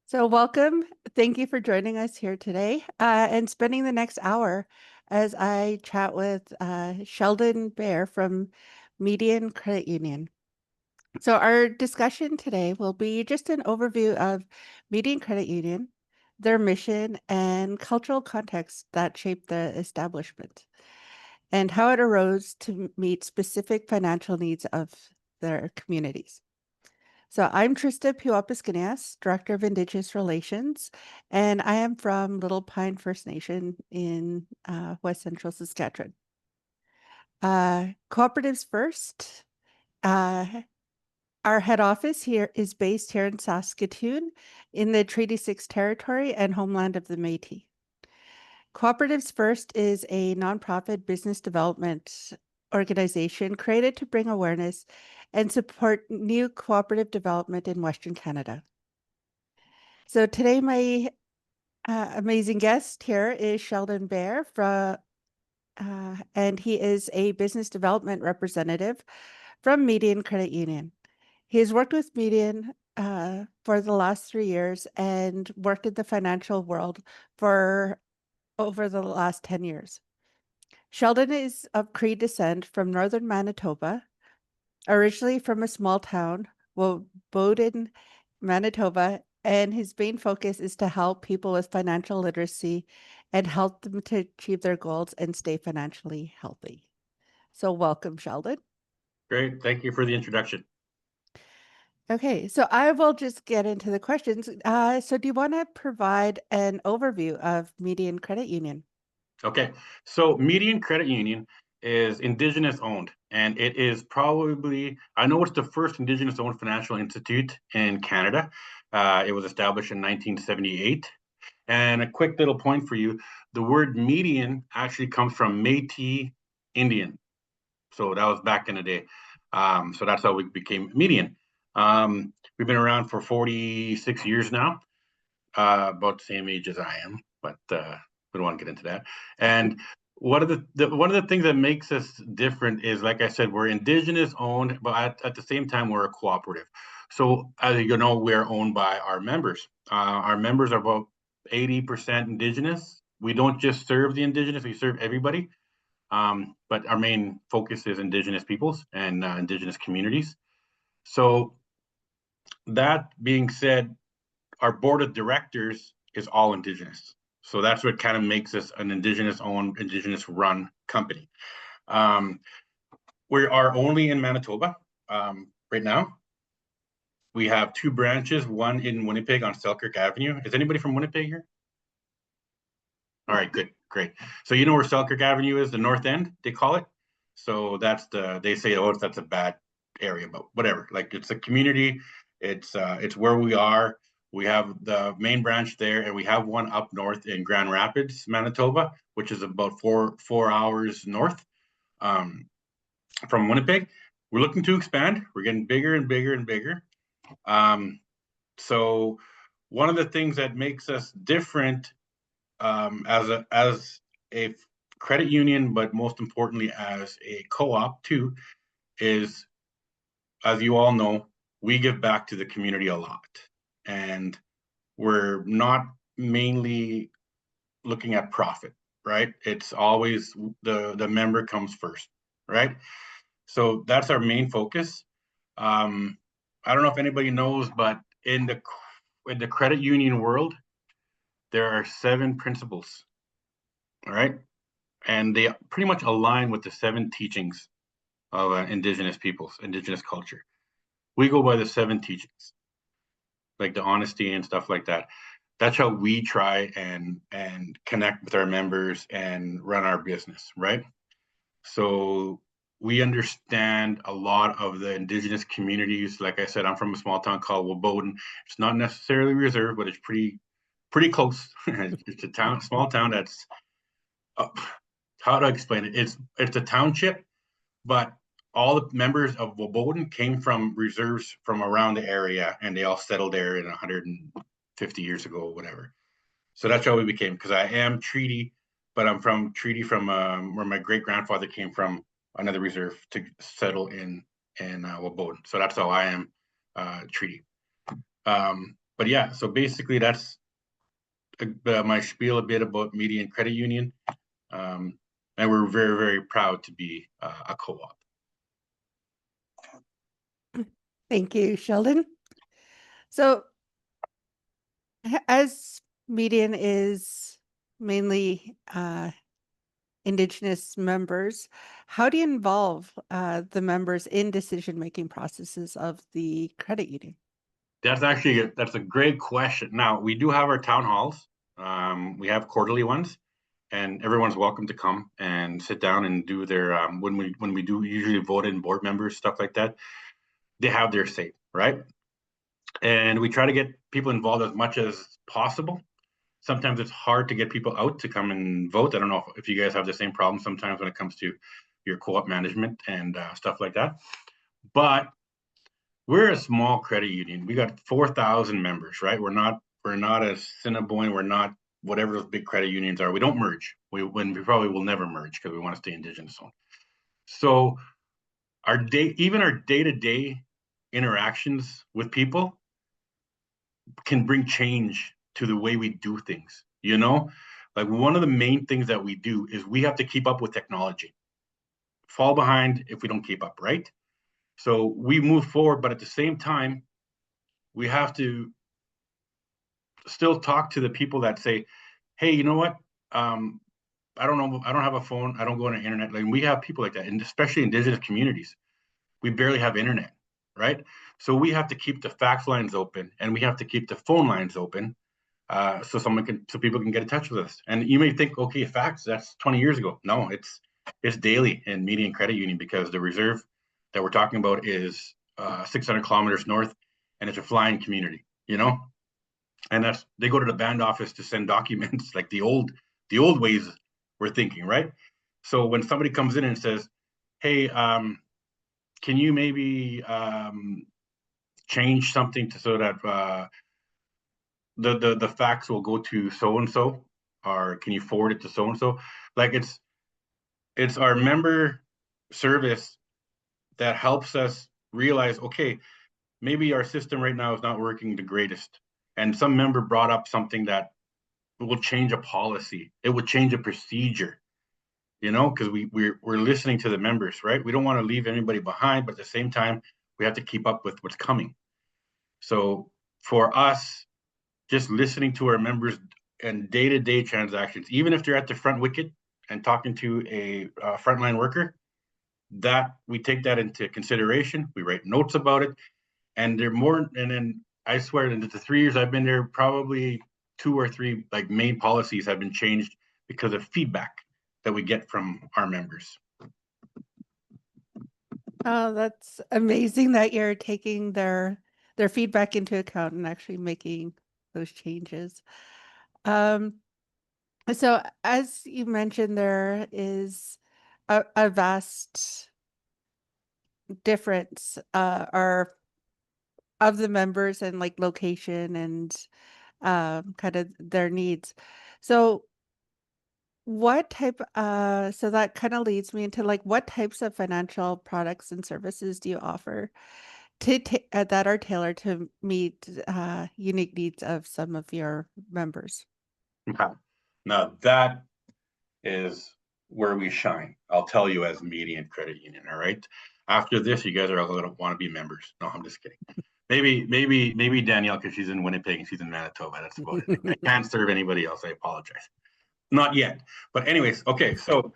So, welcome. Thank you for joining us here today and spending the next hour as I chat with Sheldon Bayer from Me-Dian Credit Union. So, our discussion today will be just an overview of Me-Dian Credit Union, their mission, and cultural context that shaped the establishment, and how it arose to meet specific financial needs of their communities. So I'm Trista Puapaskanias, Director of Indigenous Relations, and I am from Little Pine First Nation in West Central Saskatchewan. Cooperatives first. Uh, our head office here is based here in Saskatoon in the Treaty 6 territory and homeland of the Métis. Cooperatives First is a nonprofit business development organization created to bring awareness and support new cooperative development in Western Canada. So today, my amazing guest here is Sheldon Bayer and he is a business development representative from Me-Dian Credit Union. He has worked with Me-Dian for the last 3 years and worked in the financial world for over the last 10 years. Sheldon is of Cree descent from northern Manitoba, originally from a small town, Bowden, Manitoba, and his main focus is to help people with financial literacy and help them to achieve their goals and stay financially healthy. So welcome, Sheldon. Great. Thank you for the introduction. Okay, so I will just get into the questions. So do you want to provide an overview of Me-Dian Credit Union? Okay. So Me-Dian Credit Union is Indigenous owned, and it is probably, I know it's the first Indigenous owned financial institute in Canada. It was established in 1978. And a quick little point for you, the word median actually comes from Métis Indian. So that was back in the day. So that's how we became Me-Dian. We've been around for 46 years now, about the same age as I am, but we don't want to get into that. And one of the things that makes us different is, like I said, we're Indigenous owned, but at the same time we're a cooperative. So as you know, we're owned by our members. Our members are about 80% Indigenous. We don't just serve the Indigenous; we serve everybody. But our main focus is Indigenous peoples and Indigenous communities. So that being said, our board of directors is all Indigenous. So that's what kind of makes us an Indigenous owned, Indigenous run company. We are only in Manitoba right now. We have 2 branches, one in Winnipeg on Selkirk Avenue. Is anybody from Winnipeg here? All right, good, great. So you know where Selkirk Avenue is, the north end, they call it. So that's they say, oh, that's a bad area, but whatever. Like, it's a community. It's where we are. We have the main branch there, and we have one up north in Grand Rapids, Manitoba, which is about four hours north from Winnipeg. We're looking to expand. We're getting bigger and bigger and bigger. So one of the things that makes us different as a credit union, but most importantly as a co-op too, is, as you all know, we give back to the community a lot, and we're not mainly looking at profit, right? It's always the member comes first, right? So that's our main focus. I don't know if anybody knows, but in the credit union world, there are 7 principles, all right? And they pretty much align with the 7 teachings of Indigenous peoples, Indigenous culture. We go by the 7 teachings, like the honesty and stuff like that. That's how we try and connect with our members and run our business, right? So we understand a lot of the Indigenous communities. Like I said, I'm from a small town called Bowden. It's not necessarily reserved, but it's pretty close. It's a small town that's how do I explain it? It's a township, but all the members of Bowden came from reserves from around the area, and they all settled there in 150 years ago, or whatever. So that's how we became. Because I am treaty, but I'm from treaty from where my great grandfather came from, another reserve to settle in Bowden. So that's how I am treaty. but yeah, so basically that's my spiel a bit about Me-Dian Credit Union. Um, and we're very, very proud to be a co-op. Thank you, Sheldon. So, as Me-Dian is mainly Indigenous members, how do you involve the members in decision-making processes of the credit union? That's a great question. Now we do have our town halls. We have quarterly ones, and everyone's welcome to come and sit down and do their when we do usually vote in board members, stuff like that. They have their say, right? And we try to get people involved as much as possible. Sometimes it's hard to get people out to come and vote. I don't know if you guys have the same problem sometimes when it comes to your co-op management and stuff like that. But we're a small credit union. We got 4,000 members, right? We're not a Cinnabon. We're not whatever those big credit unions are. We don't merge. We probably will never merge because we want to stay Indigenous owned. So even our day-to-day interactions with people can bring change to the way we do things. Like one of the main things that we do is we have to keep up with technology. Fall behind if we don't keep up, right? So we move forward, but at the same time, we have to still talk to the people that say, hey, you know what? I don't know. I don't have a phone. I don't go on the internet. Like we have people like that, and especially Indigenous communities, we barely have internet, right? So we have to keep the fax lines open, and we have to keep the phone lines open, so people can get in touch with us. And you may think, okay, fax, that's 20 years ago. No, it's daily in Me-Dian Credit Union because the reserve that we're talking about is 600 kilometers north, and it's a flying community. And they go to the band office to send documents like the old ways we're thinking, right? So when somebody comes in and says, hey, can you maybe change something so that the fax will go to so and so, or can you forward it to so and so? Like it's our member service that helps us realize, okay, maybe our system right now is not working the greatest, and some member brought up something that will change a policy, it would change a procedure, because we're listening to the members, right? We don't want to leave anybody behind, but at the same time we have to keep up with what's coming. So for us, just listening to our members and day-to-day transactions, even if they're at the front wicket and talking to a frontline worker, that we take that into consideration. We write notes about it, and then I swear in the 3 years I've been there, probably 2 or 3 like main policies have been changed because of feedback that we get from our members. Oh, that's amazing that you're taking their feedback into account and actually making those changes. Um, so as you mentioned, there is a vast difference or of the members and like location and kind of their needs. So so that kind of leads me into like what types of financial products and services do you offer that are tailored to meet unique needs of some of your members? Now that is where we shine. I'll tell you, as Me-Dian Credit Union. All right. After this, you guys are all going to want to be members. No, I'm just kidding. Maybe Danielle, because she's in Winnipeg and she's in Manitoba. That's about it. I can't serve anybody else. I apologize. Not yet. But anyways, okay. So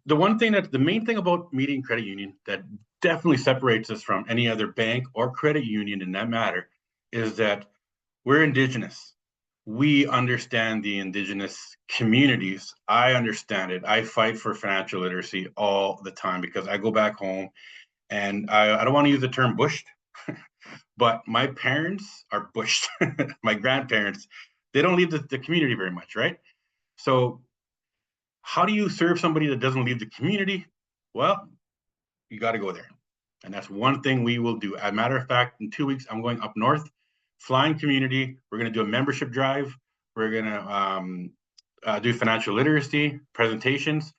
the main thing about Me-Dian Credit Union that definitely separates us from any other bank or credit union in that matter is that we're Indigenous. We understand the Indigenous communities. I understand it. I fight for financial literacy all the time because I go back home and I don't want to use the term bushed, but my parents are bushed. My grandparents, they don't leave the community very much, right? So how do you serve somebody that doesn't leave the community? Well, you got to go there. And that's one thing we will do. As a matter of fact, in 2 weeks, I'm going up north, flying community. We're going to do a membership drive. We're going to do financial literacy presentations.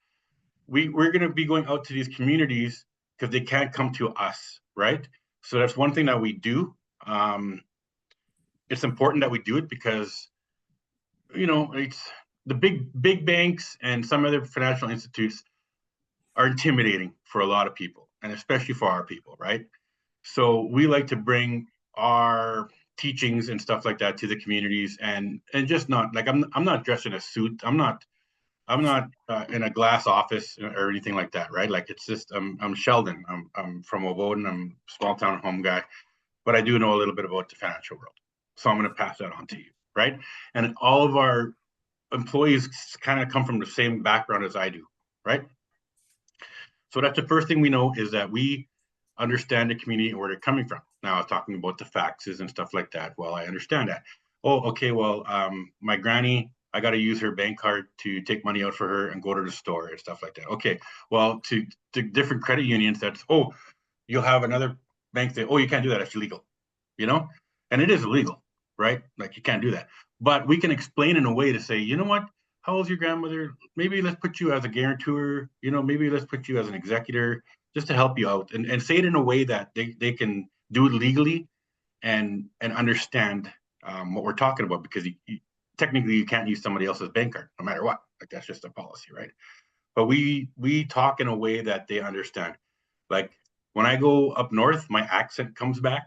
We're going to be going out to these communities because they can't come to us, right? So that's one thing that we do. it's important that we do it because, it's the big banks and some other financial institutes are intimidating for a lot of people, and especially for our people, right? So we like to bring our teachings and stuff like that to the communities, and just not like I'm not dressed in a suit. I'm not in a glass office or anything like that, right? Like it's just I'm Sheldon. I'm from Ovoden. I'm a small town home guy, but I do know a little bit about the financial world, so I'm going to pass that on to you, right? And all of our employees kind of come from the same background as I do, right? So that's the first thing we know is that we understand the community and where they're coming from. Now, I was talking about the faxes and stuff like that. Well, I understand that. Oh, okay. Well, my granny, I got to use her bank card to take money out for her and go to the store and stuff like that. Okay. Well, to different credit unions, that's, oh, you'll have another bank say, oh, you can't do that. It's illegal, you know? And it is illegal, right? Like you can't do that. But we can explain in a way to say, you know what? How old's your grandmother? Maybe let's put you as a guarantor, maybe let's put you as an executor just to help you out and say it in a way that they can do it legally and understand what we're talking about because technically you can't use somebody else's bank card no matter what. Like that's just a policy, right? But we talk in a way that they understand. Like when I go up north, my accent comes back.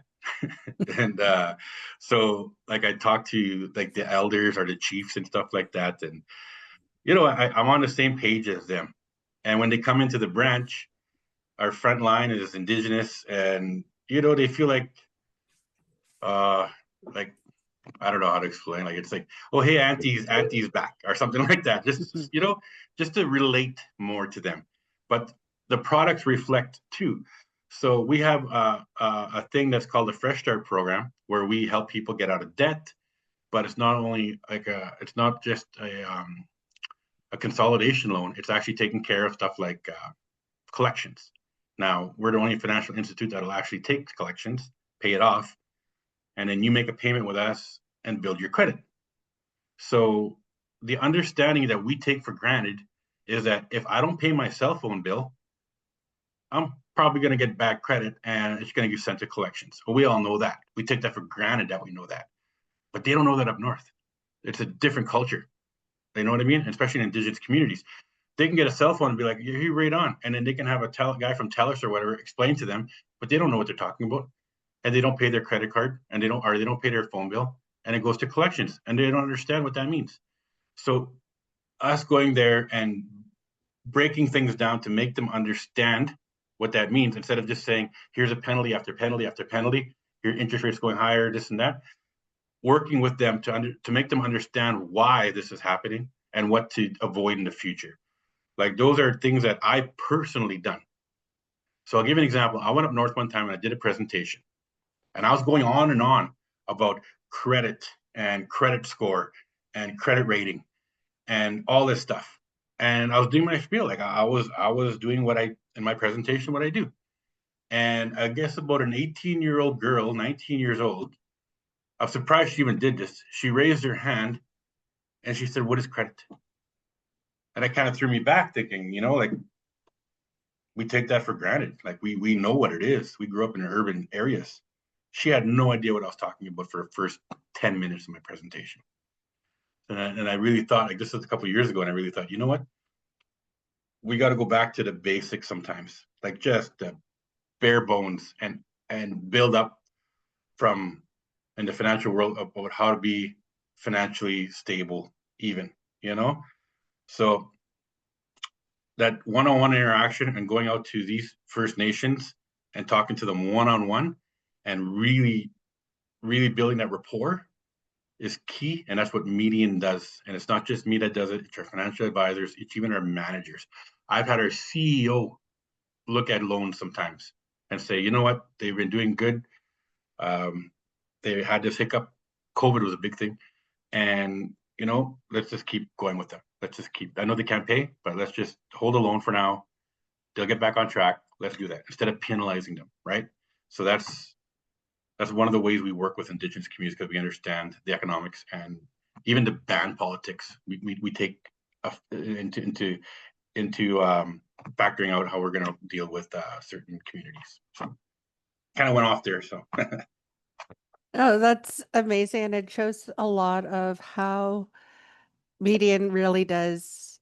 And so like I talk to like the elders or the chiefs and stuff like that. And I'm on the same page as them. And when they come into the branch, our front line is Indigenous, and they feel uh like I don't know how to explain. Like it's like, oh hey, auntie's back or something like that. Just to relate more to them. But the products reflect too. So we have a thing that's called the Fresh Start program, where we help people get out of debt. But it's not only it's not just a consolidation loan. It's actually taking care of stuff like collections. Now, we're the only financial institute that'll actually take collections, pay it off, and then you make a payment with us and build your credit. So the understanding that we take for granted is that if I don't pay my cell phone bill, I'm probably going to get bad credit and it's going to get sent to collections. Well, we all know that. We take that for granted that we know that. But they don't know that up north. It's a different culture. You know what I mean? Especially in Indigenous communities. They can get a cell phone and be like, you're right on. And then they can have a guy from TELUS or whatever explain to them, but they don't know what they're talking about. And they don't pay their credit card and they don't pay their phone bill and it goes to collections and they don't understand what that means. So us going there and breaking things down to make them understand what that means instead of just saying, here's a penalty after penalty after penalty, your interest rate's going higher, this and that, working with them to make them understand why this is happening and what to avoid in the future. Like those are things that I personally done. So I'll give you an example. I went up north one time and I did a presentation and I was going on and on about credit and credit score and credit rating and all this stuff. And I was doing my spiel. Like I was doing in my presentation, what I do. And I guess about an 18-year-old girl, 19 years old, I'm surprised she even did this. She raised her hand and she said, "What is credit?" And that kind of threw me back thinking, like we take that for granted. Like we know what it is. We grew up in urban areas. She had no idea what I was talking about for the first 10 minutes of my presentation. And I really thought, like this was a couple of years ago, and I really thought, you know what? We got to go back to the basics sometimes, like just the bare bones and build up from in the financial world about how to be financially stable, even, So that one-on-one interaction and going out to these First Nations and talking to them one-on-one and really, really building that rapport is key. And that's what Me-Dian does. And it's not just me that does it. It's our financial advisors. It's even our managers. I've had our CEO look at loans sometimes and say, you know what, they've been doing good. They had this hiccup. COVID was a big thing. And, let's just keep going with them. I know they can't pay, but let's just hold a loan for now. They'll get back on track. Let's do that instead of penalizing them, right? So that's one of the ways we work with Indigenous communities because we understand the economics and even the ban politics. We take into factoring out how we're going to deal with certain communities. So kind of went off there. So Oh, that's amazing. And it shows a lot of how Median really does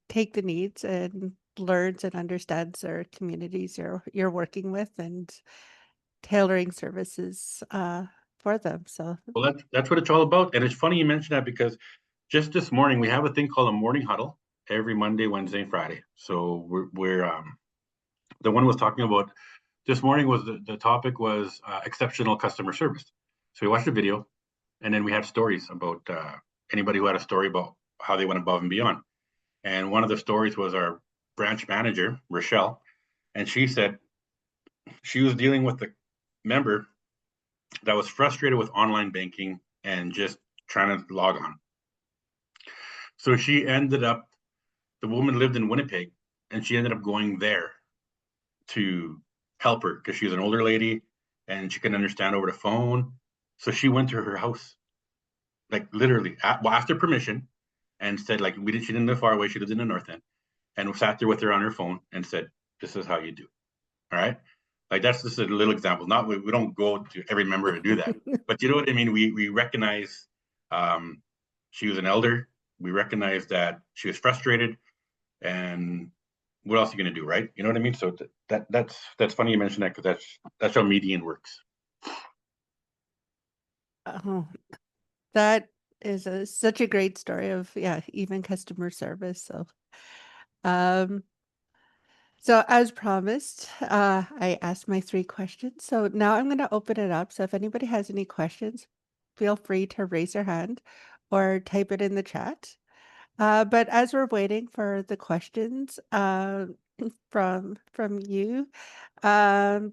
take the needs and learns and understands their communities you're working with and tailoring services for them. So Well, that's what it's all about. And it's funny you mentioned that because just this morning we have a thing called a morning huddle every Monday, Wednesday, and Friday. So we're the one was talking about this morning was the topic was exceptional customer service. So we watched a video, and then we had stories about anybody who had a story about how they went above and beyond. And one of the stories was our branch manager, Rochelle, and she said she was dealing with a member that was frustrated with online banking and just trying to log on. So she ended up, the woman lived in Winnipeg, and she ended up going there to help her because she was an older lady and she couldn't understand over the phone. So she went to her house, like literally, asked her permission and said, like, she didn't live far away. She lived in the north end and sat there with her on her phone and said, "This is how you do." All right. Like that's just a little example. Not we don't go to every member to do that, but you know what I mean. We recognize um, she was an elder. We recognize that she was frustrated, and what else are you going to do, right? You know what I mean. So that's funny you mentioned that because that's how Median works. oh, that is such a great story of, yeah, even customer service. Um, so as promised, I asked my three questions. So now I'm going to open it up. So if anybody has any questions, feel free to raise your hand or type it in the chat. But as we're waiting for the questions from you, um,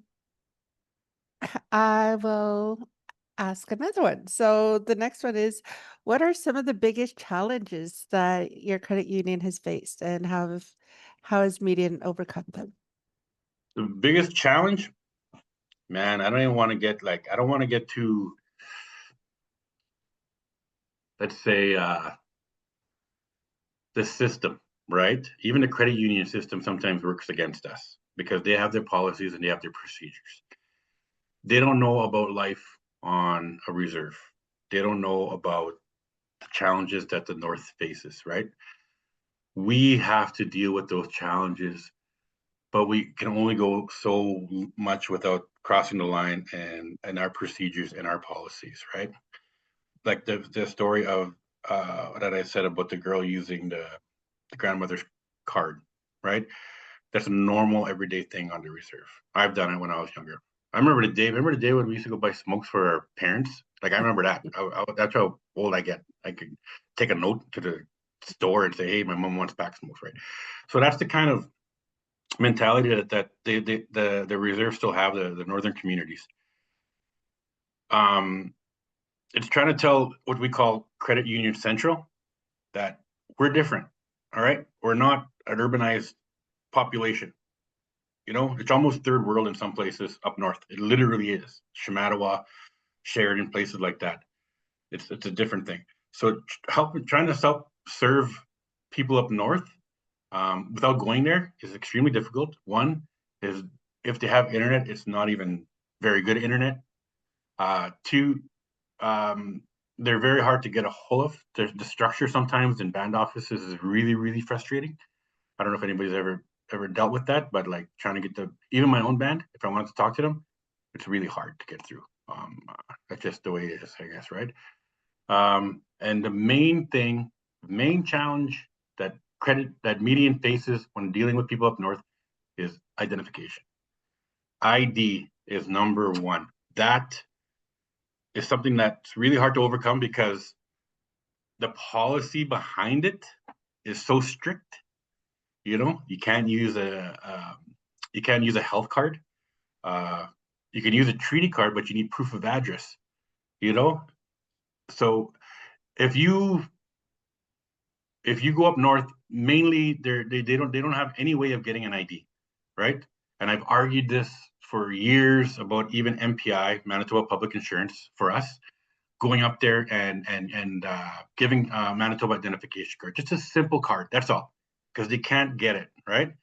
I will ask another one. So the next one is, what are some of the biggest challenges that your credit union has faced, and how has Median overcome them? The biggest challenge, man. I don't even want to get like I don't want to get too, let's say, the system, right? Even the credit union system sometimes works against us because they have their policies and they have their procedures. They don't know about life on a reserve. They don't know about the challenges that the North faces, right? We have to deal with those challenges, but we can only go so much without crossing the line and our procedures and our policies, right? Like the story of that I said about the girl using the grandmother's card, right? That's a normal everyday thing on the reserve. I've done it when I was younger. I remember the day. Remember the day when we used to go buy smokes for our parents? Like I remember that. That's how old I get. I could take a note to the store and say, "Hey, my mom wants pack smokes," right? So that's the kind of mentality that the reserve still have the northern communities. Um, it's trying to tell what we call credit union central that we're different. All right, we're not an urbanized population. You know, it's almost third world in some places up north. It literally is. Shamattawa, Sheridan, places like that. It's a different thing. So trying to help serve people up north without going there is extremely difficult. One is if they have internet, it's not even very good internet. Two, um, they're very hard to get a hold of. The structure sometimes in band offices is really, really frustrating. I don't know if anybody's ever dealt with that, but like trying to get even my own band, if I wanted to talk to them, it's really hard to get through. That's just the way it is, I guess, right? And the main challenge that Median faces when dealing with people up north is identification. ID is number one. That is something that's really hard to overcome because the policy behind it is so strict. You know, you can't use a health card. Uh, you can use a treaty card, but you need proof of address. You know, so if you if you go up north, mainly they don't have any way of getting an ID, right? And I've argued this for years about even MPI, Manitoba Public Insurance, for us going up there and giving Manitoba identification card, just a simple card. That's all, because they can't get it, right?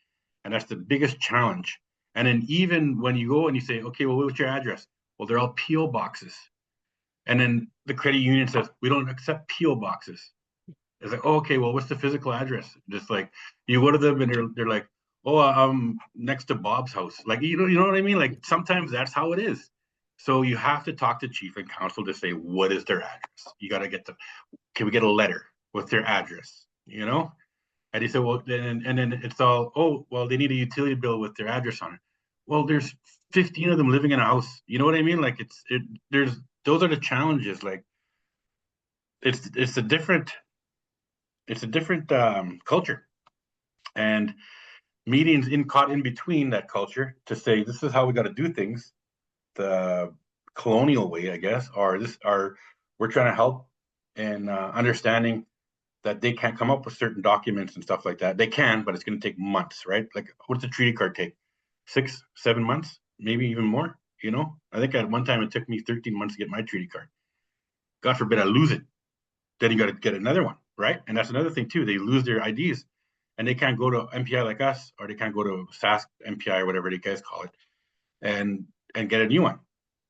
And that's the biggest challenge. And then even when you go and you say, okay, well, what's your address? Well, they're all PO boxes. And then the credit union says, we don't accept PO boxes. It's like, oh, okay, well, what's the physical address? Just like you go to them and they're like, oh, I'm next to Bob's house. Like, you know what I mean? Like sometimes that's how it is. So you have to talk to chief and council to say, what is their address? You got to get can we get a letter with their address? You know? And he said, well, then it's all, oh, well, they need a utility bill with their address on it. Well, there's 15 of them living in a house. You know what I mean? Like there's, those are the challenges. Like it's a different, culture, and meetings caught in between that culture to say this is how we got to do things, the colonial way, I guess, or we're trying to help in understanding that they can't come up with certain documents and stuff like that. They can, but it's going to take months, right? Like, what's a treaty card take? 6, 7 months, maybe even more. You know, I think at one time it took me 13 months to get my treaty card. God forbid I lose it. Then you got to get another one, right? And that's another thing too. They lose their IDs, and they can't go to MPI like us, or they can't go to SAS MPI or whatever you guys call it, and get a new one.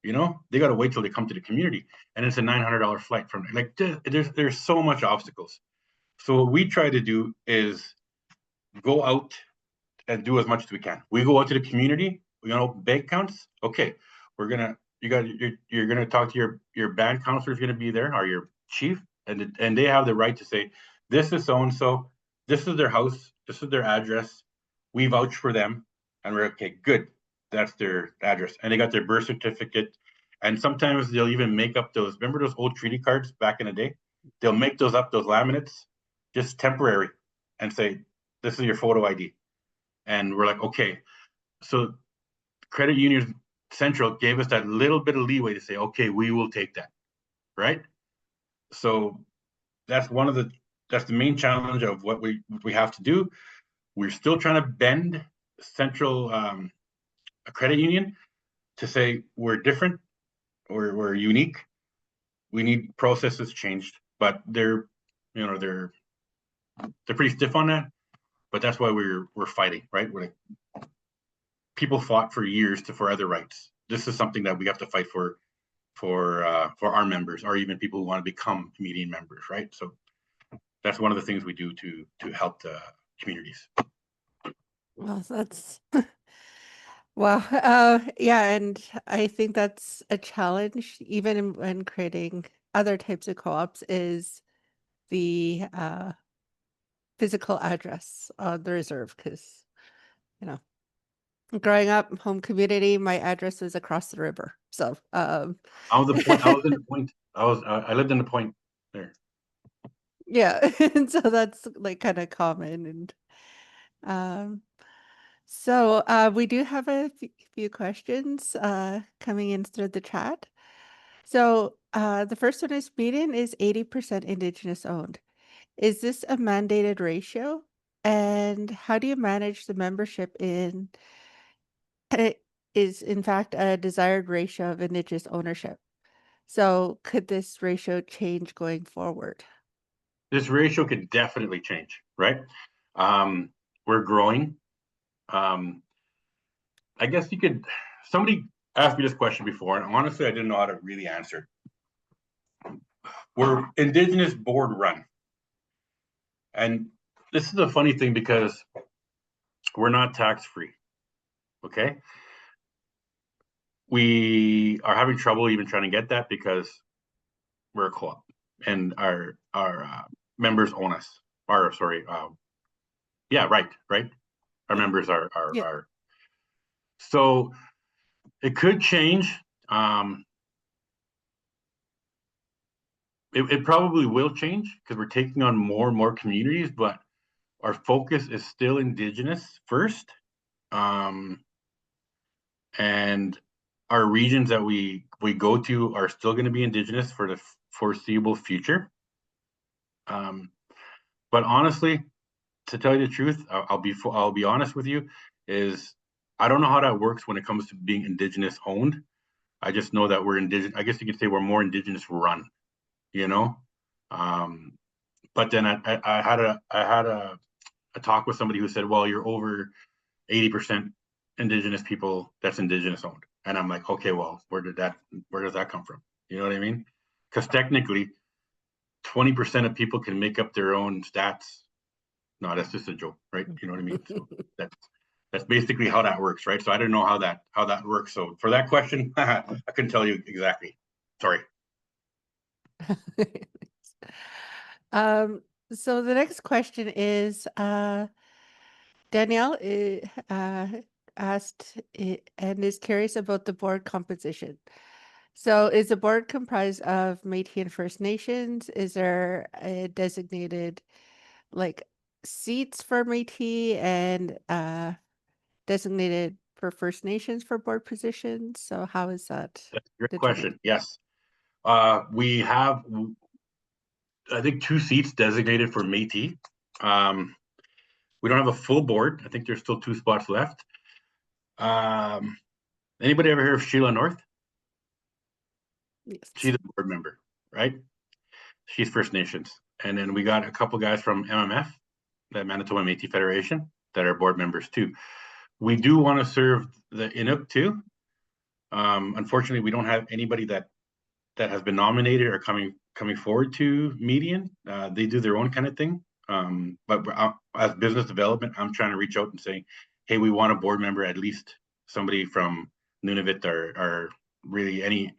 You know, they got to wait till they come to the community, and it's a $900 flight from like. There's so much obstacles. So what we try to do is go out and do as much as we can. We go out to the community. You know, bank counts. Okay, you're gonna talk to your band counselor is gonna be there, or your chief, and they have the right to say, this is so and so, this is their house, this is their address. We vouch for them, and we're okay. Good, that's their address, and they got their birth certificate. And sometimes they'll even make up those. Remember those old treaty cards back in the day? They'll make those up, those laminates, just temporary, and say, this is your photo ID. And we're like, okay. So Credit Union Central gave us that little bit of leeway to say, okay, we will take that, right? So that's that's the main challenge of what we have to do. We're still trying to bend Central a credit union to say we're different, we're unique. We need processes changed, but they're pretty stiff on that. But that's why we're fighting, right? People fought for years for other rights. This is something that we have to fight for our members, or even people who want to become Me-Dian members, right? So that's one of the things we do to help the communities. Well, that's well, yeah, and I think that's a challenge even when creating other types of co-ops is the physical address on the reserve because you know growing up home community my address was across the river so I was the point. I was in the point. I lived in the point there. yeah and so that's like kind of common and um so we do have a few questions coming in through the chat. So the first one is Me-Dian is 80% Indigenous owned. Is this a mandated ratio? And how do you manage the membership in it is in fact a desired ratio of Indigenous ownership? So could this ratio change going forward? This ratio could definitely change, right? We're growing. I guess you could. Somebody asked me this question before, and honestly, I didn't know how to really answer. We're Indigenous board run, and this is a funny thing because we're not tax free. Okay, we are having trouble even trying to get that because we're a co-op, and our members own us. Or sorry, yeah, right. Our Yeah. members are Yeah. so it could change. Um, it probably will change because we're taking on more and more communities, but our focus is still Indigenous first. Um, and our regions that we go to are still going to be Indigenous for the foreseeable future. But honestly, to tell you the truth, I'll be honest with you, is I don't know how that works when it comes to being Indigenous owned. I just know that we're Indigenous. I guess you could say we're more Indigenous run, you know. Um, but then I had a talk with somebody who said, "Well, you're over 80% Indigenous people that's Indigenous owned," and I'm like, "Okay, well, where does that come from?" You know what I mean? because technically 20% of people can make up their own stats. No, that's just a joke, right? You know what I mean? So that's basically how that works, right? So I don't know how that works. So for that question, I couldn't tell you exactly. Sorry. Um, so the next question is, Danielle asked and is curious about the board composition. So is the board comprised of Métis and First Nations? Is there a designated like seats for Métis and designated for First Nations for board positions? So how is that That's a great determined? question. Yes. We have, I think, 2 seats designated for Métis. We don't have a full board. I think there's still 2 spots left. Anybody ever hear of Sheila North? Yes. She's a board member, right? She's First Nations. And then we got a couple guys from MMF, the Manitoba Métis Federation, that are board members too. We do want to serve the Inuk too. Unfortunately, we don't have anybody that has been nominated or coming forward to Me-Dian. They do their own kind of thing. But as business development, I'm trying to reach out and say, hey, we want a board member, at least somebody from Nunavut or really any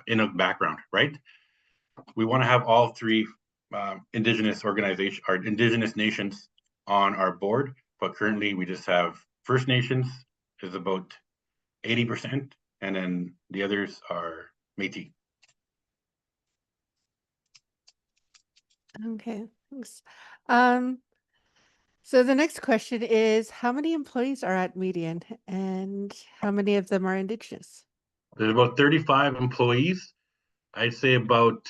Inuk background, right? We want to have all 3 Indigenous organizations or Indigenous nations on our board, but currently we just have First Nations is about 80%, and then the others are Métis. Okay, thanks. Um, so the next question is, how many employees are at Median and how many of them are Indigenous? There's about 35 employees. I'd say about,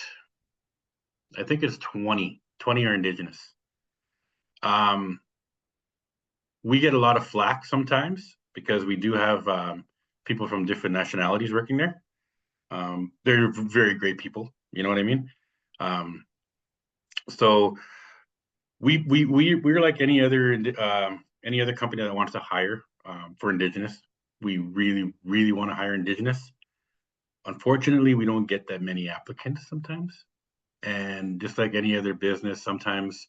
I think it's 20 are Indigenous. We get a lot of flack sometimes because we do have people from different nationalities working there. They're very great people. You know what I mean? So we're like any other company that wants to hire for Indigenous. We really want to hire Indigenous. Unfortunately, we don't get that many applicants sometimes. And just like any other business, sometimes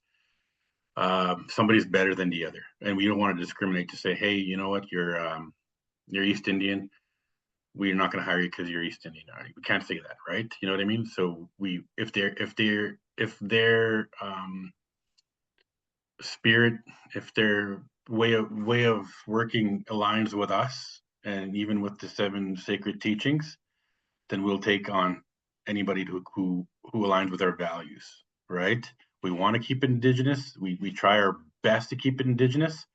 somebody's better than the other, and we don't want to discriminate to say, hey, you know what, you're East Indian. We're not going to hire you because you're East Indian. We can't say that, right? You know what I mean? So if their spirit, if their way of working aligns with us, and even with the 7 sacred teachings, then we'll take on anybody who aligns with our values, right? We want to keep it Indigenous. We try our best to keep it Indigenous.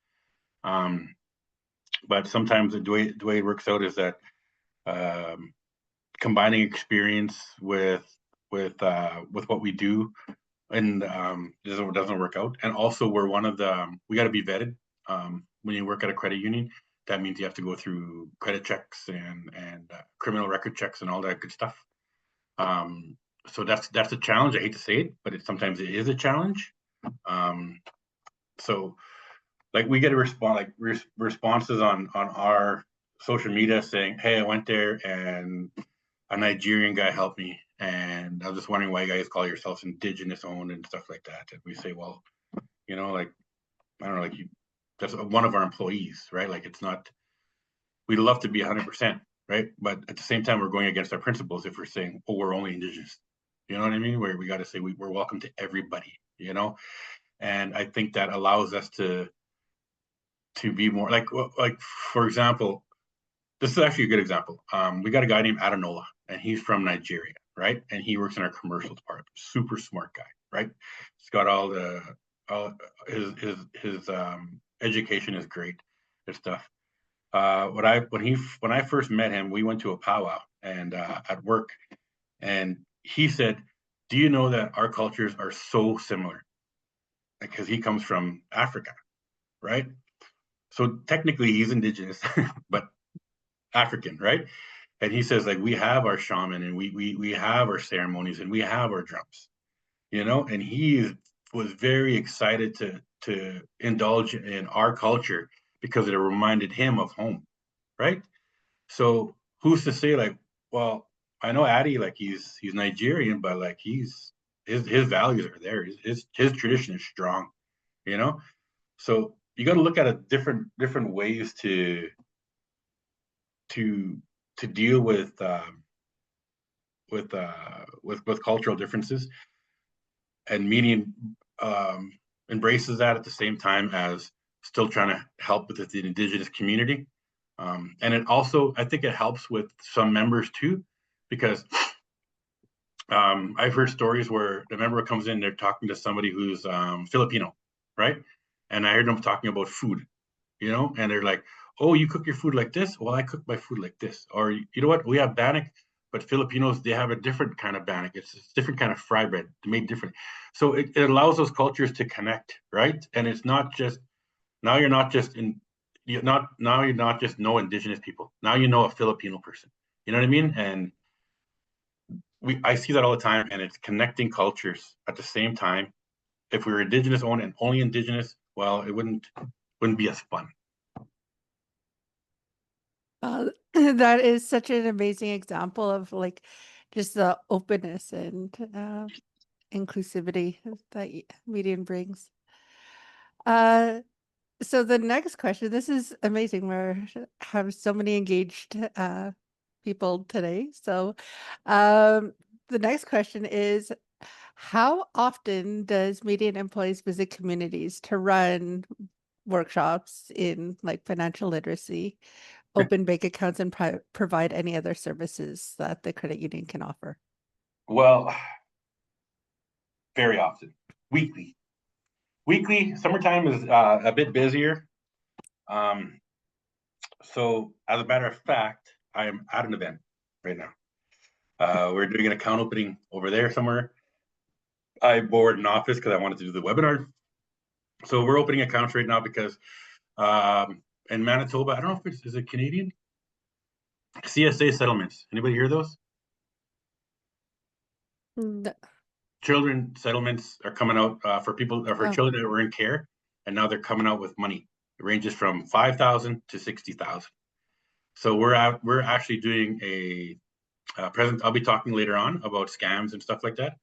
But sometimes the way it works out is that combining experience with what we do, and doesn't work out. And also, we're one of the we got to be vetted when you work at a credit union. That means you have to go through credit checks and criminal record checks and all that good stuff. So that's a challenge. I hate to say it, but sometimes it is a challenge. So like we get a responses on our social media saying, hey, I went there and a Nigerian guy helped me, and I was just wondering why you guys call yourselves Indigenous owned and stuff like that. And we say, well, like, I don't know, like, that's one of our employees, right? Like, it's not, we'd love to be 100%, right? But at the same time, we're going against our principles if we're saying, oh, we're only Indigenous. You know what I mean? Where we got to say we're welcome to everybody, And I think that allows us to be more like for example, this is actually a good example. We got a guy named Adanola, and he's from Nigeria, right? And he works in our commercial department. Super smart guy, right? He's got all his education is great, his stuff. When I first met him, we went to a powwow and at work, and he said, "Do you know that our cultures are so similar?" Because he comes from Africa, right? So technically, he's Indigenous, but African, right? And he says, like, we have our shaman, and we have our ceremonies, and we have our drums, And he was very excited to indulge in our culture because it reminded him of home, right? So who's to say, like, well, I know Addy, like he's Nigerian, but like his values are there. His tradition is strong, you know. So you got to look at a different ways to to deal with cultural differences, and Median embraces that at the same time as still trying to help with the Indigenous community. And it also, I think it helps with some members too, because I've heard stories where the member comes in, they're talking to somebody who's Filipino, right? And I heard them talking about food, and they're like, "Oh, you cook your food like this? Well, I cook my food like this." Or, you know what? We have bannock, but Filipinos, they have a different kind of bannock. It's a different kind of fry bread made different. So it allows those cultures to connect, right? And it's not just, now you're not just you're not just know Indigenous people. Now you know a Filipino person. You know what I mean? And I see that all the time, and it's connecting cultures at the same time. If we were Indigenous owned and only Indigenous, well, it wouldn't be as fun. That is such an amazing example of like just the openness and inclusivity that Median brings. Uh, so the next question, this is amazing. We have so many engaged people today. So um, the next question is, how often does Median employees visit communities to run workshops in like financial literacy, open bank accounts, and provide any other services that the credit union can offer? Well, very often, weekly. Summertime is a bit busier. Um, so, as a matter of fact, I am at an event right now. We're doing an account opening over there somewhere. I boarded an office because I wanted to do the webinar. So we're opening accounts right now because in Manitoba, I don't know if is it Canadian? CSA settlements. Anybody hear those? No. Children settlements are coming out for people, for Oh, children that were in care, and now they're coming out with money. It ranges from 5,000 to 60,000. So we're actually doing a present. I'll be talking later on about scams and stuff like that,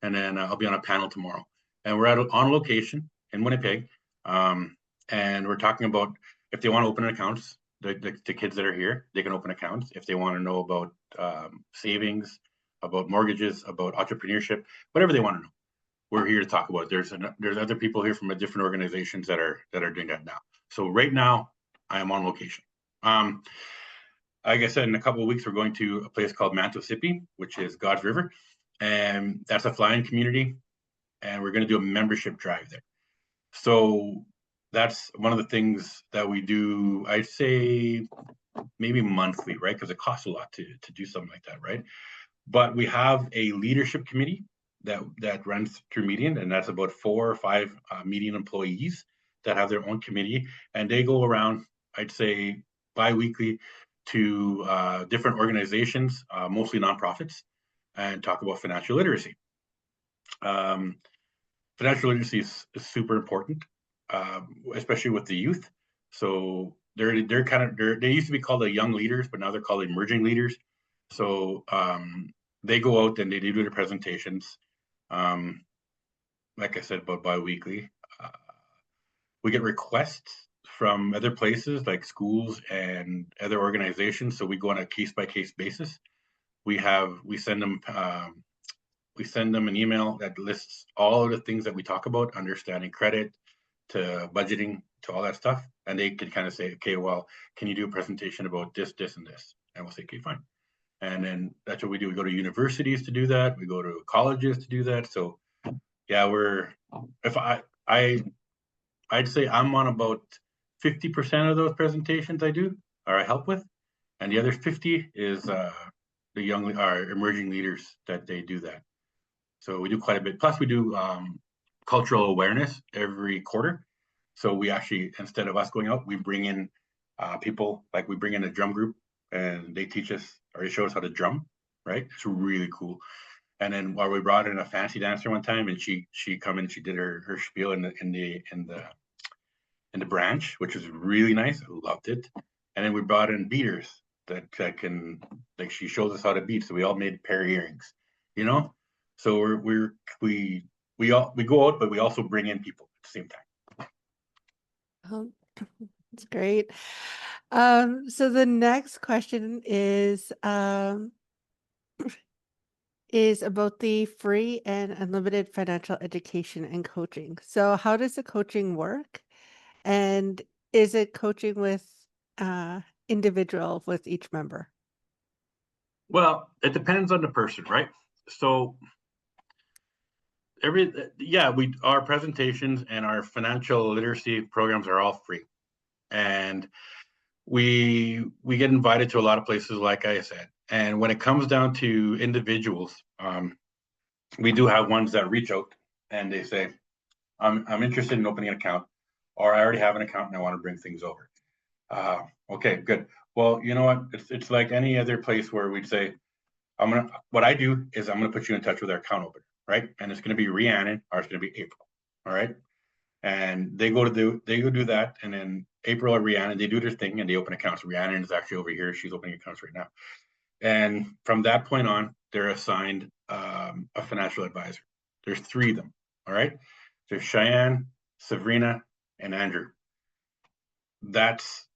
and then I'll be on a panel tomorrow. And we're on location in Winnipeg, and we're talking about if they want to open accounts. The kids that are here, they can open accounts if they want to know about savings, about mortgages, about entrepreneurship, whatever they want to know. We're here to talk about it. There's other people here from different organizations that are doing that now. So right now, I am on location. Like I said, in a couple of weeks, we're going to a place called Manitoba, which is God's River, and that's a fly-in community, and we're going to do a membership drive there. So that's one of the things that we do. I'd say maybe monthly, right? Because it costs a lot to do something like that, right? But we have a leadership committee that runs through Median, and that's about 4 or 5 Median employees that have their own committee, and they go around, I'd say, bi-weekly to different organizations, mostly nonprofits, and talk about financial literacy. Um, Financial literacy is super important, especially with the youth. So they used to be called the young leaders, but now they're called emerging leaders. So they go out and they do their presentations. Um, like I said, about bi-weekly. Uh, we get requests from other places like schools and other organizations. So we go on a case-by-case basis. We send them an email that lists all of the things that we talk about, understanding credit to budgeting to all that stuff. And they can kind of say, okay, well, can you do a presentation about this, this, and this? And we'll say, okay, fine. And then that's what we do. We go to universities to do that. We go to colleges to do that. So yeah, if I'd say I'm on about 50% of those presentations I do or I help with. And the other 50 is our emerging leaders that they do that. So we do quite a bit. Plus, we do cultural awareness every quarter. So we actually, instead of us going out, we bring in people, like we bring in a drum group, and they teach us or they show us how to drum. Right? It's really cool. And then while we brought in a fancy dancer one time, and she come in, she did her spiel in the branch, which was really nice. I loved it. And then we brought in beaters, that can, like, she shows us how to beat. So we all made pair of earrings, you know. So we go out, but we also bring in people at the same time. Oh, that's great. So the next question is about the free and unlimited financial education and coaching. So how does the coaching work? And is it coaching with individual with each member? Well, it depends on the person, right? So we our presentations and our financial literacy programs are all free, and we get invited to a lot of places, like I said. And when it comes down to individuals, we do have ones that reach out and they say, I'm interested in opening an account, or I already have an account and I want to bring things over. Okay, good. Well, you know what? It's like any other place where we'd say, what I do is I'm gonna put you in touch with our account opener, right? And it's gonna be Rhiannon, or it's gonna be April. All right. And they go do that, and then April or Rhiannon, they do their thing and they open accounts. Rhiannon is actually over here. She's opening accounts right now. And from that point on, they're assigned a financial advisor. There's 3 of them. All right. There's Cheyenne, Sabrina, and Andrew. That's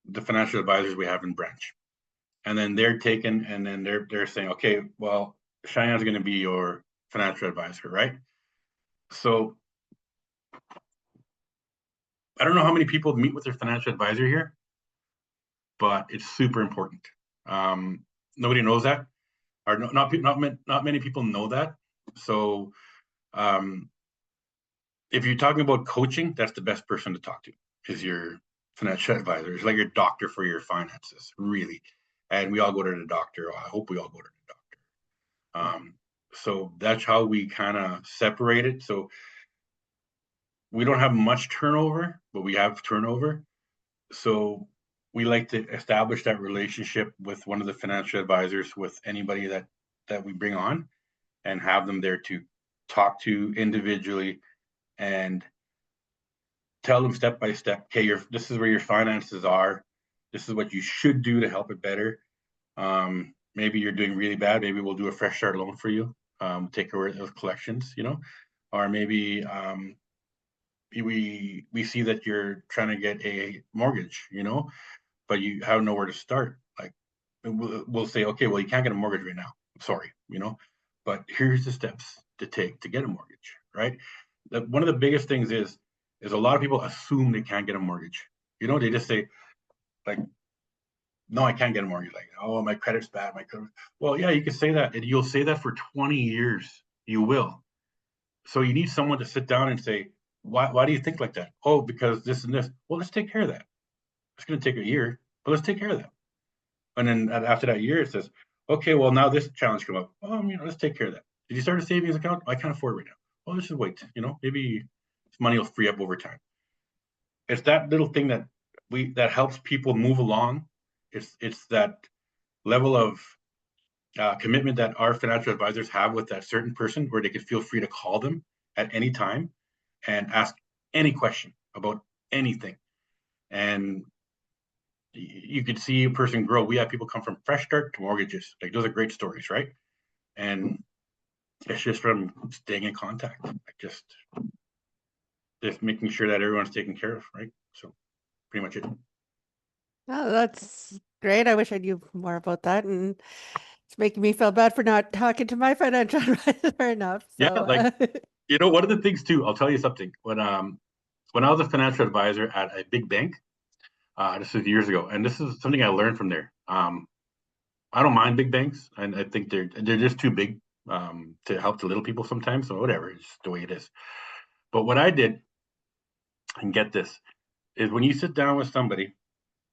the financial advisors we have in branch. And then they're taken, and then they're saying, okay, well, Cheyenne's going to be your financial advisor, right? So I don't know how many people meet with their financial advisor here, but it's super important. Nobody knows that, or not many people know that. So um, if you're talking about coaching, that's the best person to talk to, is your financial advisor. It's like your doctor for your finances, really. And we all go to the doctor. I hope we all go to the doctor. So that's how we kind of separate it. So we don't have much turnover, but we have turnover. So we like to establish that relationship with one of the financial advisors, with anybody that we bring on, and have them there to talk to individually and tell them step by step, okay, this is where your finances are. This is what you should do to help it better. Maybe you're doing really bad. Maybe we'll do a fresh start loan for you. Take away those collections, or maybe we see that you're trying to get a mortgage, but you have nowhere to start. Like, we'll say, okay, well, you can't get a mortgage right now. I'm sorry, but here's the steps to take to get a mortgage, right? One of the biggest things is a lot of people assume they can't get a mortgage. They just say, like, no, I can't get a mortgage. Like, oh, my credit's bad. Well, yeah, you can say that, and you'll say that for 20 years. You will. So you need someone to sit down and say, why do you think like that? Oh, because this and this. Well, let's take care of that. It's going to take a year, but let's take care of that. And then after that year, it says, okay, well, now this challenge come up. Let's take care of that. Did you start a savings account? I can't afford it right now. Well, let's just wait. Maybe this money will free up over time. It's that little thing that helps people move along. It's that level of commitment that our financial advisors have with that certain person, where they could feel free to call them at any time and ask any question about anything. And you could see a person grow. We have people come from fresh start to mortgages. Like, those are great stories, right? And it's just from staying in contact, like just making sure that everyone's taken care of, right? So pretty much it. Oh, that's great. I wish I knew more about that, and it's making me feel bad for not talking to my financial advisor enough. Yeah, So, like, one of the things too, I'll tell you something. When I was a financial advisor at a big bank, this was years ago, and this is something I learned from there. I don't mind big banks, and I think they're just too big to help the little people sometimes. So whatever, it's the way it is. But what I did, and get this, is when you sit down with somebody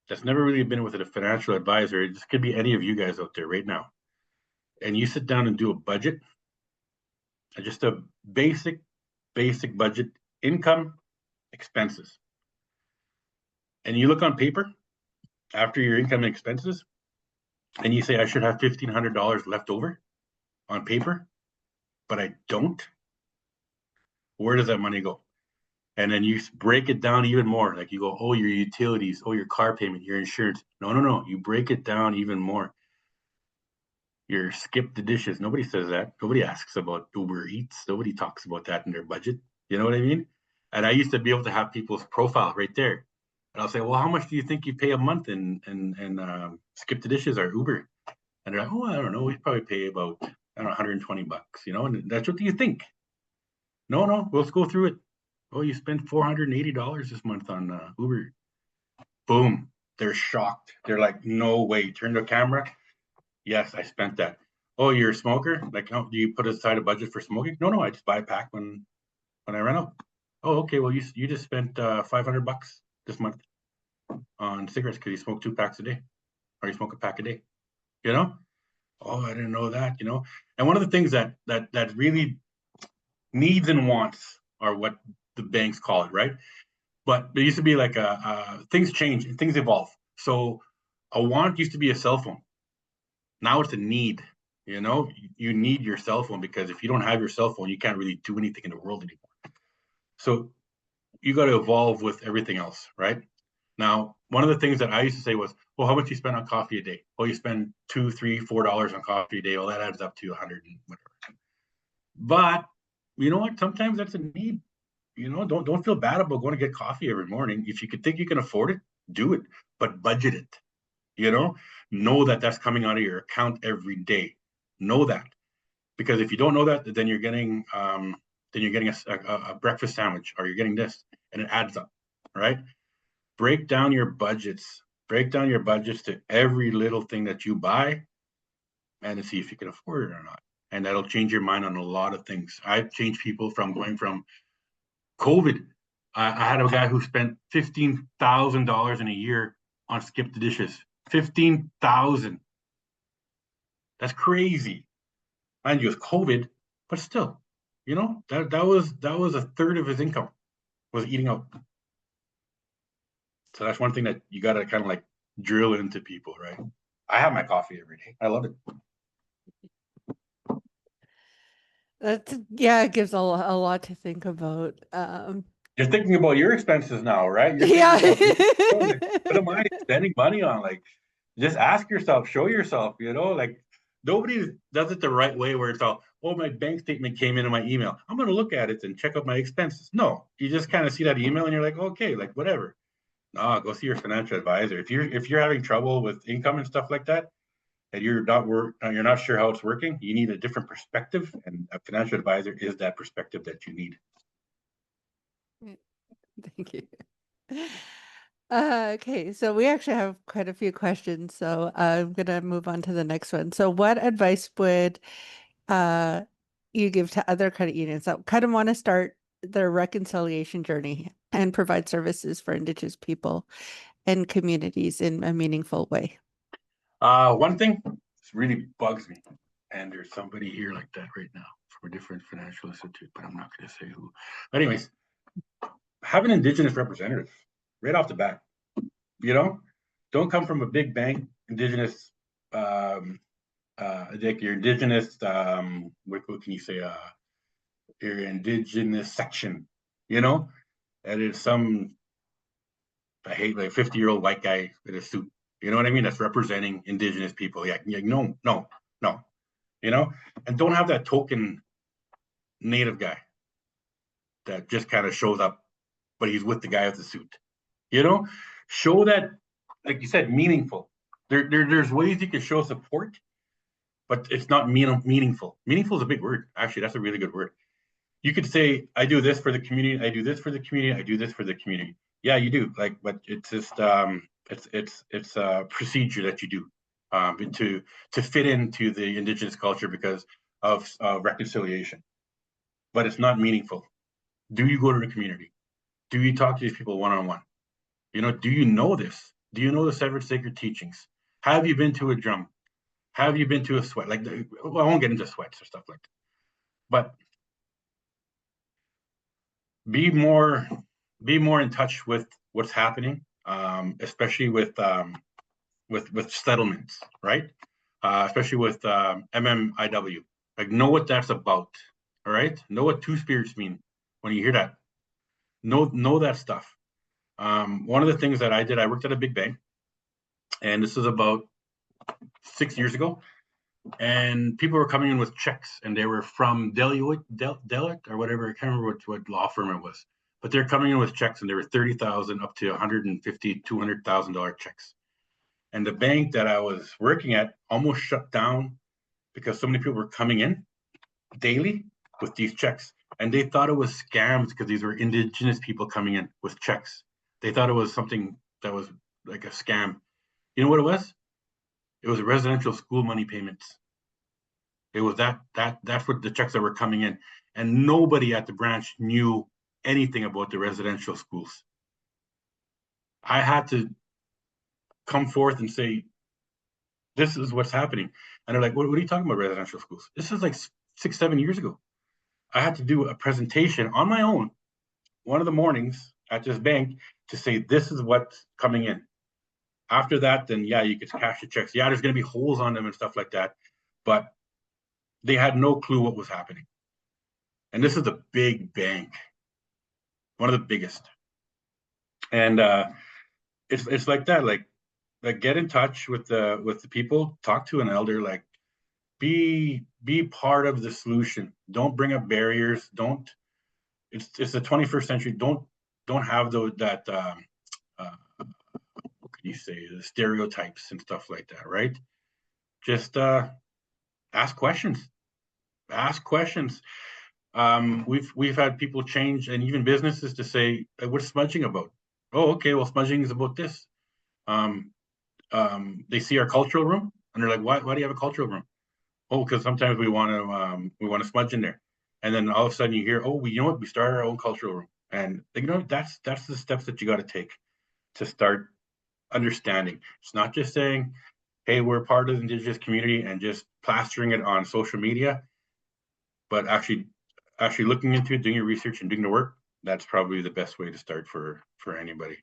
that's never really been with a financial advisor, this could be any of you guys out there right now, and you sit down and do a budget, just a basic budget, income, expenses, and you look on paper after your income and expenses, and you say, I should have $1,500 left over on paper, but I don't. Where does that money go? And then you break it down even more. Like you go, oh, your utilities, oh, your car payment, your insurance. No. You break it down even more. Your skip the dishes. Nobody says that. Nobody asks about Uber Eats. Nobody talks about that in their budget. You know what I mean? And I used to be able to have people's profile right there. And I'll say, well, how much do you think you pay a month in skip the dishes or Uber? And they're like, oh, I don't know. We probably pay about, I don't know, $120, you know, and that's what you think. No, let's go through it. Oh, you spent $480 this month on Uber. Boom. They're shocked. They're like, no way. Turn the camera. Yes, I spent that. Oh, you're a smoker? Like, oh, do you put aside a budget for smoking? No, I just buy a pack when I run out. Oh, okay. Well, you just spent $500 this month on cigarettes because you smoke 2 packs a day, or you smoke a pack a day. You know? Oh, I didn't know that. You know? And one of the things that really needs and wants are what the banks call it, right? But there used to be like things change and things evolve. So a want used to be a cell phone. Now it's a need. You know, you need your cell phone because if you don't have your cell phone, you can't really do anything in the world anymore. So you got to evolve with everything else, right? Now, one of the things that I used to say was, well, how much you spend on coffee a day? Well, you spend $2, $3, $4 on coffee a day. Well, that adds up to 100 and whatever. But you know what? Sometimes that's a need. You know, don't feel bad about going to get coffee every morning. If you could think you can afford it, do it, but budget it. You know that that's coming out of your account every day. Know that, because if you don't know that, then you're getting a breakfast sandwich, or you're getting this, and it adds up, right? Break down your budgets. Break down your budgets to every little thing that you buy, and to see if you can afford it or not. And that'll change your mind on a lot of things. I've changed people from going from COVID. I had a guy who spent $15,000 in a year on skip the dishes. 15,000. That's crazy. Mind you, it's COVID, but still, you know, that was a third of his income was eating out. So that's one thing that you got to kind of like drill into people, right? I have my coffee every day. I love it. Yeah, it gives a lot to think about. You're thinking about your expenses now, right? You're thinking Yeah. about like, what am I spending money on? Like, just ask yourself, show yourself, you know, like nobody does it the right way where it's all, oh, my bank statement came into my email. I'm going to look at it and check out my expenses. No, you just kind of see that email and you're like, okay, like whatever. No, go see your financial advisor. If you're having trouble with income and stuff like that, and you're not sure how it's working, you need a different perspective, and a financial advisor is that perspective that you need. Thank you. Okay, so we actually have quite a few questions, so I'm gonna move on to the next one. So what advice would uh you give to other credit unions that kind of want to start their reconciliation journey and provide services for Indigenous people and communities in a meaningful way? One thing really bugs me, and there's somebody here like that right now from a different financial institute, but I'm not going to say who. But anyways, have an Indigenous representative right off the bat. You know, don't come from a big bank. Indigenous, like your Indigenous, what can you say? Your Indigenous section. You know, and it's some, I hate, like 50-year-old white guy in a suit. You know what I mean? That's representing Indigenous people. Yeah, no. You know, and don't have that token native guy that just kind of shows up, but he's with the guy with the suit. You know, show that, like you said, meaningful. There's ways you can show support, but it's not meaningful. Meaningful is a big word. Actually, that's a really good word. You could say, I do this for the community, I do this for the community, I do this for the community. Yeah, you do. Like, but it's just it's a procedure that you do to fit into the Indigenous culture because of reconciliation. But it's not meaningful. Do you go to the community? Do you talk to these people one on one? You know, do you know this? Do you know the severed sacred teachings? Have you been to a drum? Have you been to a sweat? Like, well, I won't get into sweats or stuff like that. But be more be more in touch with what's happening, especially with settlements, right? Especially with MMIW. Like, know what that's about. All right, know what two spirits mean when you hear that. Know that stuff. One of the things that I did, I worked at a big bank, and this is about 6 years ago. And people were coming in with checks, and they were from Deloitte or whatever. I can't remember what law firm it was, but they're coming in with checks, and they were 30,000 up to 150, $200,000 checks. And the bank that I was working at almost shut down because so many people were coming in daily with these checks, and they thought it was scams because these were Indigenous people coming in with checks. They thought it was something that was like a scam. You know what it was? It was residential school money payments. It was that's what the checks that were coming in, and nobody at the branch knew anything about the residential schools. I had to come forth and say, this is what's happening. And they're like, what are you talking about, residential schools? This is like 6, 7 years ago. I had to do a presentation on my own one of the mornings at this bank to say, this is what's coming in. After that, then yeah, you could cash the checks. Yeah, there's going to be holes on them and stuff like that. But they had no clue what was happening. And this is a big bank, one of the biggest. And it's like that. Like get in touch with the people, talk to an elder, like be part of the solution. Don't bring up barriers. Don't it's the 21st century. Don't have those that what can you say, the stereotypes and stuff like that, right? Just ask questions. Ask questions. We've had people change, and even businesses, to say, what's smudging about? Oh, okay, well, smudging is about this. Um, they see our cultural room, and they're like, why do you have a cultural room? Oh, because sometimes we want to smudge in there, and then all of a sudden you hear, oh, you know what, we started our own cultural room, and that's the steps that you got to take to start understanding. It's not just saying, hey, we're part of the Indigenous community and just plastering it on social media, but actually looking into it, doing your research and doing the work. That's probably the best way to start for anybody,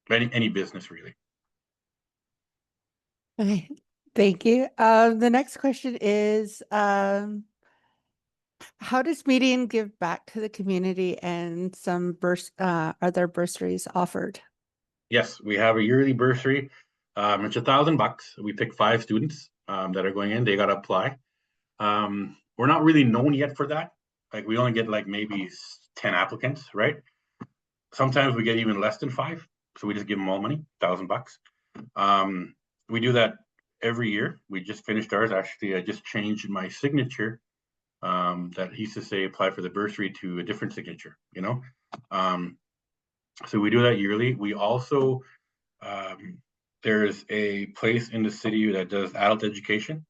any business really. Okay, thank you. The next question is, how does Me-Dian give back to the community, and are there bursaries offered? Yes, we have a yearly bursary. It's $1,000. We pick 5 students that are going in. They got to apply. We're not really known yet for that. Like, we only get like maybe 10 applicants, right? Sometimes we get even less than 5, so we just give them all money, $1,000. We do that every year. We just finished ours. Actually, I just changed my signature. That used to say apply for the bursary to a different signature. So we do that yearly. We also there's a place in the city that does adult education.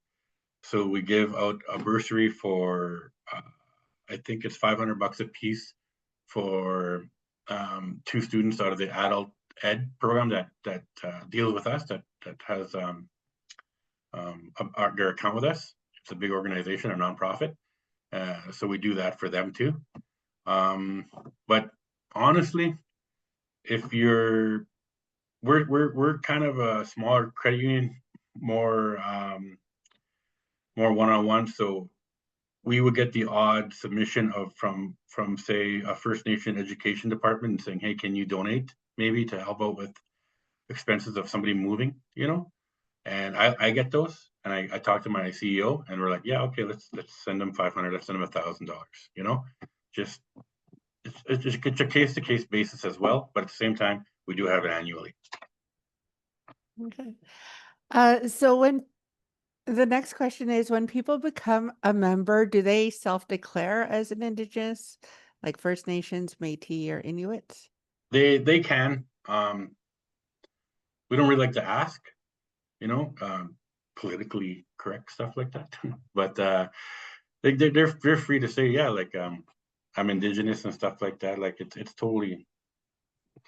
So we give out a bursary for I think it's $500 a piece for 2 students out of the adult ed program that deals with us, that has their account with us. It's a big organization, a nonprofit. So we do that for them too. But honestly, if we're kind of a smaller credit union, more one-on-one. So we would get the odd submission from say a First Nation education department saying, hey, can you donate maybe to help out with expenses of somebody moving, and I get those, and I talk to my CEO, and we're like, yeah, okay, let's send them 500, let's send them $1,000, just it's a case to case basis as well, but at the same time we do have it annually. Okay. So the next question is, when people become a member, do they self-declare as an Indigenous, like First Nations, Métis, or Inuits? They can. We don't really like to ask, politically correct stuff like that, but they're free to say, yeah, like I'm Indigenous and stuff like that. Like it's totally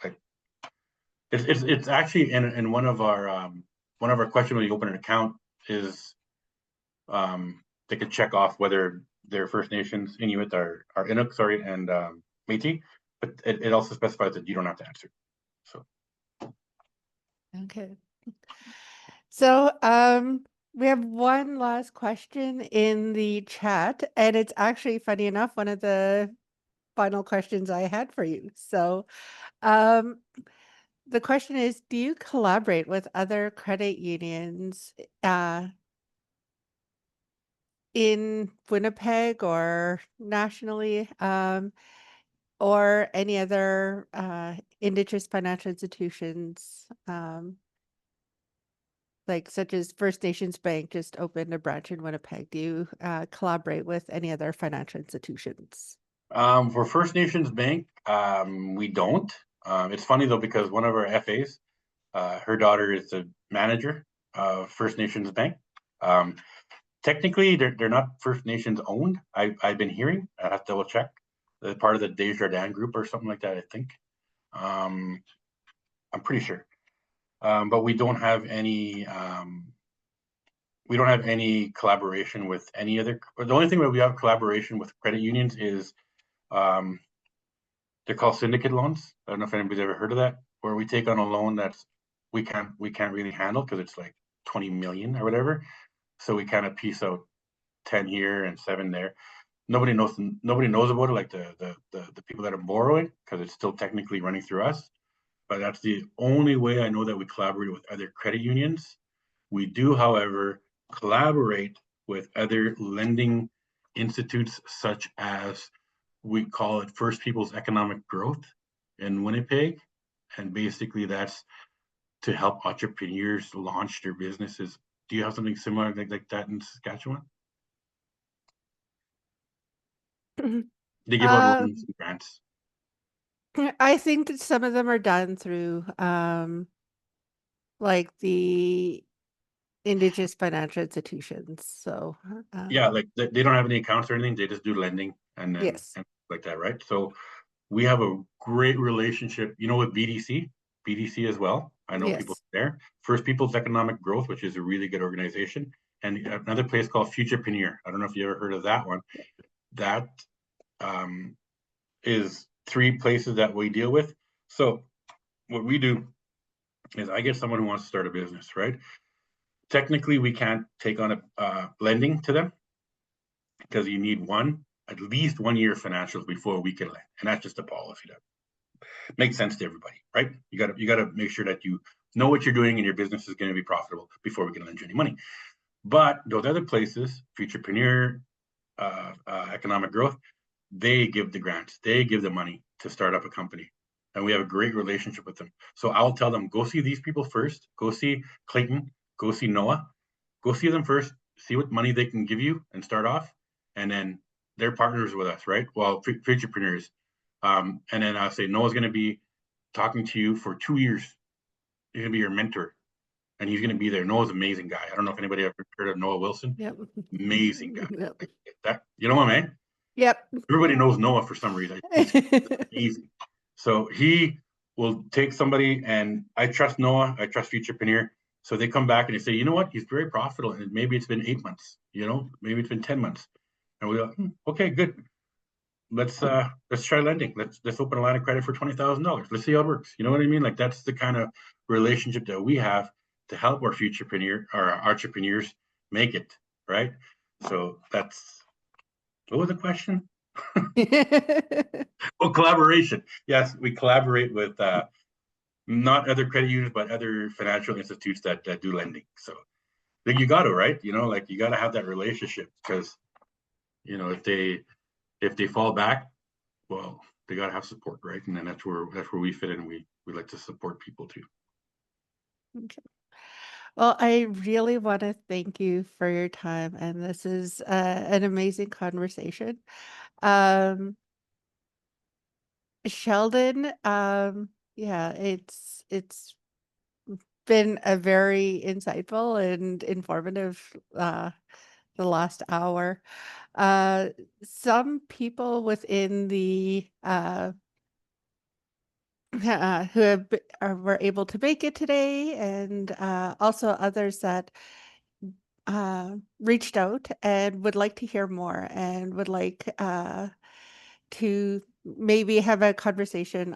like it's actually in one of our questions when you open an account is they could check off whether they're First Nations, Inuit, or Inuk, sorry, and Métis, but it also specifies that you don't have to answer. So Okay. So we have one last question in the chat, and it's actually, funny enough, one of the final questions I had for you. So, um, the question is, do you collaborate with other credit unions in Winnipeg or nationally, or any other Indigenous financial institutions, like such as First Nations Bank just opened a branch in Winnipeg? Do you collaborate with any other financial institutions? For First Nations Bank, we don't. It's funny though because one of our FAs, her daughter is the manager of First Nations Bank. Um, Technically, they're not First Nations owned. I've been hearing. I have to double check. They're part of the Desjardins group or something like that. I think. Um, I'm pretty sure. But we don't have any. We don't have any collaboration with any other. The only thing that we have collaboration with credit unions is um, they're called syndicate loans. I don't know if anybody's ever heard of that, where we take on a loan that's we can't really handle because it's like 20 million or whatever. So we kind of piece out 10 here and 7 there. Nobody knows about it, like the people that are borrowing, because it's still technically running through us. But that's the only way I know that we collaborate with other credit unions. We do, however, collaborate with other lending institutes, such as we call it First People's Economic Growth in Winnipeg. And basically, that's to help entrepreneurs launch their businesses. Do you have something similar like that in Saskatchewan? They give out Uh, loans and grants. I think that some of them are done through like the Indigenous financial institutions. So, Yeah, um, like they don't have any accounts or anything. They just do lending and then yes, and like that, right? So we have a great relationship, with BDC as well. I know people yes. there. First People's Economic Growth, which is a really good organization, and another place called Futurepreneur. I don't know if you ever heard of that one. That um, is 3 places that we deal with. So what we do is I get someone who wants to start a business, right? Technically, we can't take on a lending to them because you need at least 1 year financials before we can lend, and that's just a policy that makes sense to everybody, right? You got to make sure that you know what you're doing and your business is going to be profitable before we can lend you any money. But those other places, Futurepreneur, Economic Growth, they give the grants, they give the money to start up a company, and we have a great relationship with them. So I'll tell them, go see these people first, go see Clayton, go see Noah, go see them first, see what money they can give you and start off, and then they're partners with us, right? Well, Futurepreneurs. And then I'll say Noah's going to be talking to you for 2 years. He's going to be your mentor, and he's going to be there. Noah's an amazing guy. I don't know if anybody ever heard of Noah Wilson. Yep. Amazing guy. Yep. Like that, you know what, man? Yep. Everybody knows Noah for some reason. He's amazing. So he will take somebody, and I trust Noah. I trust Futurepreneur. So they come back and they say, you know what? He's very profitable, and maybe it's been 8 months. Maybe it's been 10 months, and we go, okay, good. Let's try lending. Let's open a line of credit for $20,000. Let's see how it works. You know what I mean? Like that's the kind of relationship that we have to help our entrepreneurs make it, right? So that's what was the question? Oh, collaboration. Yes, we collaborate with not other credit unions, but other financial institutes that do lending. So like you got to, right? Like you got to have that relationship because if they fall back, well, they got to have support, right? And then that's where we fit in. We like to support people too. Okay. Well, I really want to thank you for your time, and this is an amazing conversation. Um, Sheldon, yeah, it's been a very insightful and informative the last hour. Uh, some people within the who were able to make it today, and also others that reached out and would like to hear more and would like to maybe have a conversation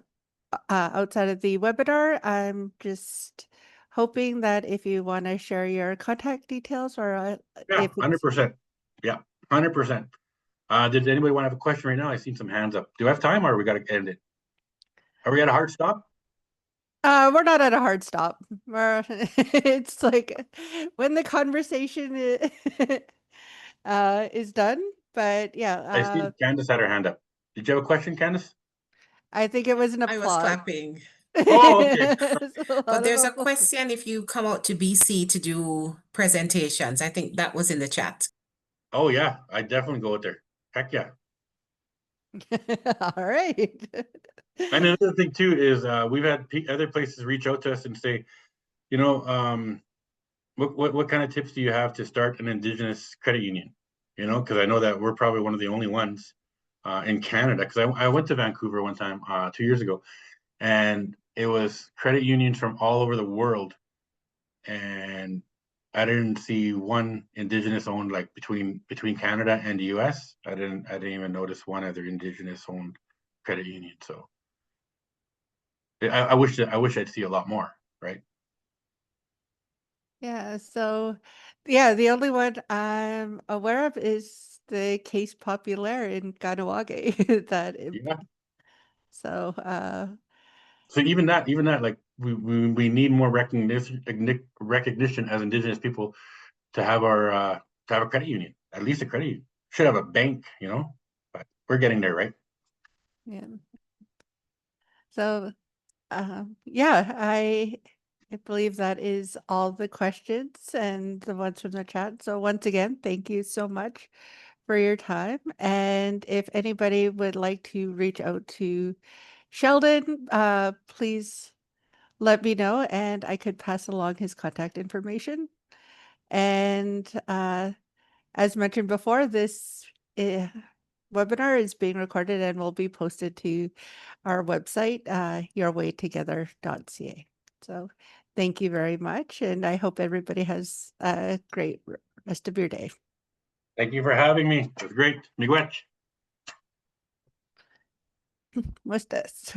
outside of the webinar. I'm just hoping that if you want to share your contact details or Yeah, if one hundred it's percent. Yeah, 100%. Did anybody want to have a question right now? I seen some hands up. Do I have time, or we got to end it? Are we at a hard stop? We're not at a hard stop. It's like when the conversation is done. But yeah, I see Candace had her hand up. Did you have a question, Candace? I think it was an I was applause. clapping. Oh, okay. It's a lot But of there's a applause. question if you come out to BC to do presentations. I think that was in the chat. Oh yeah, I definitely go with there. Heck yeah. All right. And another thing too is we've had other places reach out to us and say, you know, what kind of tips do you have to start an Indigenous credit union? You know, because I know that we're probably one of the only ones in Canada. Because I went to Vancouver one time 2 years ago, and it was credit unions from all over the world, and I didn't see one Indigenous owned like between Canada and the U.S. I didn't even notice one other Indigenous owned credit union. So I wish I'd see a lot more, right? Yeah, so yeah, the only one I'm aware of is the Case Populaire in Kahnawake that Yeah. so So even that, like we need more recognition as Indigenous people to have our to have a credit union, at least a credit union. Should have a bank, you know, but we're getting there, right? yeah. So yeah, I believe that is all the questions and the ones from the chat. So once again, thank you so much for your time. And if anybody would like to reach out to Sheldon, please let me know and I could pass along his contact information. And as mentioned before, this uh, webinar is being recorded and will be posted to our website, yourwaytogether.ca. So thank you very much. And I hope everybody has a great rest of your day. Thank you for having me. It was great. Miigwech. What's this?